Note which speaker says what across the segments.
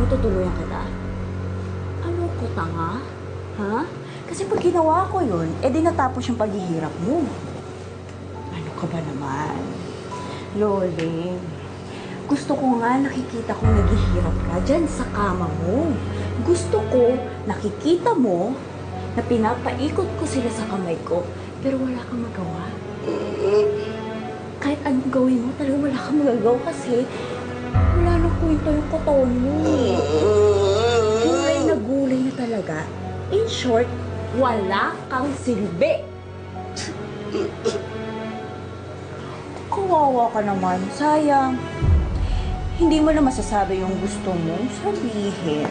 Speaker 1: tutuluyan kita? Ano ko, tanga? Ha? Kasi pag ginawa ko yun, edi natapos yung paghihirap mo. Ano ka ba naman? Loling, gusto ko nga nakikita kong naghihirap ka dyan sa kama mo. Gusto ko nakikita mo na pinapaikot ko sila sa kamay ko, pero wala kang magawa. Kahit anong gawin mo, talaga wala kang magagawa kasi wala nang kwento yung katawan mo. Gulay na talaga. In short, wala kang silbi. Kawawa ka naman. Sayang. Hindi mo na masasabi yung gusto mo sabihin.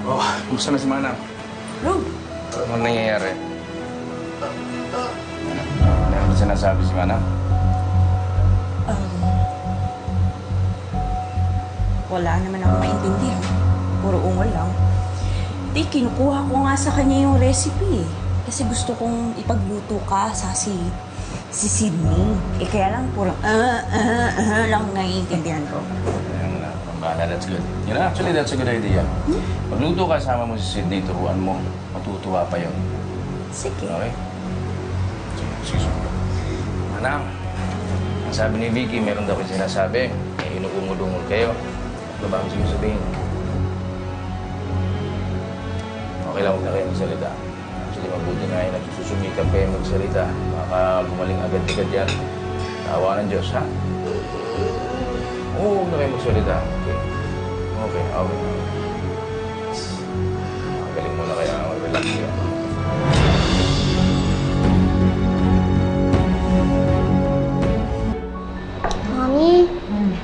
Speaker 2: Oh, kumusta na si Manang?
Speaker 1: Rob!
Speaker 2: Anong nangyayari? Ano sinasabi si Manang?
Speaker 1: Wala naman ako maintindihan. Puro ungol lang. Di, kinukuha ko nga sa kanya yung recipe eh. Kasi gusto kong ipagluto ka sa si Sydney. Eh kaya lang puro lang naiintindihan ko.
Speaker 2: That's good. You know, actually, that's a good idea. Magluto ka, sama mo si Sydney, turuan mo. Matutuwa pa yun.
Speaker 1: Sige.
Speaker 2: Okay? Sige. Manang, ang sabi ni Vicky, meron daw yung sinasabi. Eh, inuungol-ungol kayo. Ano ba ang sabihin? Okay lang, huwag na kayo magsalita. Actually, mabuti nga yun. Nagsusumikap kayo magsalita. Baka gumaling agad-agad yan. Tawa ng Diyos, ha? Oo, huwag na kayo magsalita. Okay. Magaling mo na kaya mag-relax yun.
Speaker 3: Mami,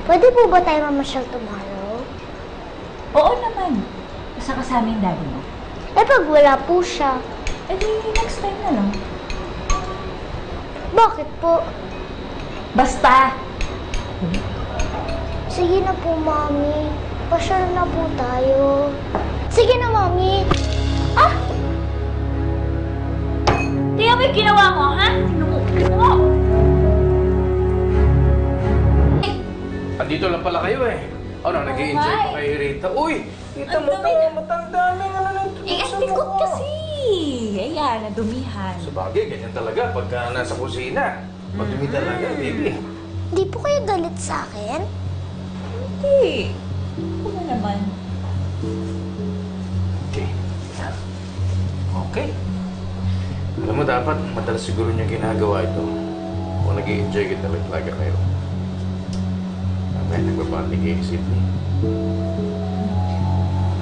Speaker 3: pwede po ba tayo mamasyal tomorrow?
Speaker 4: Oo naman. Basta kasama yung daddy mo.
Speaker 3: Eh, pag wala po siya.
Speaker 4: Eh, di next time na lang.
Speaker 3: Bakit po?
Speaker 4: Basta!
Speaker 3: Sige na po, Mami. Pasyal na po tayo. Sige na, Mami.
Speaker 4: Ah! Tingnan mo yung ginawa mo, ha? Tingnan mo!
Speaker 2: Andito lang pala kayo eh. Ano, nag-i-enjoy pa kayo rito? Uy! Kita mo ito, matanda na
Speaker 4: Eh, ang likot kasi! Ayan, nadumihan.
Speaker 2: Sa bagay, ganyan talaga pagka nasa kusina. Madumi talaga, baby.
Speaker 3: Hindi po kayo galit sa akin?
Speaker 4: Hindi. Ako na naman.
Speaker 2: Okay. Alam mo, dapat madalas siguro niyo ginagawa ito. Kung nag-i-enjoy kita talaga kayo. Sabi, nagbabati kay Sydney.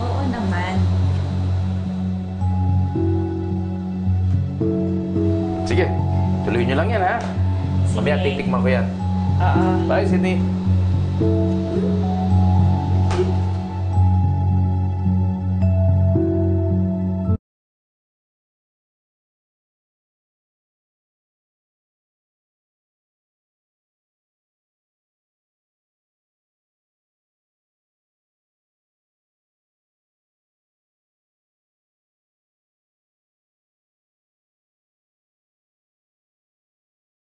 Speaker 4: Oo naman.
Speaker 2: Sige, tuloy niyo lang yan, ha?
Speaker 4: Sige.
Speaker 2: Mamaya titikman ko yan.
Speaker 4: Oo.
Speaker 2: Bye, Sydney.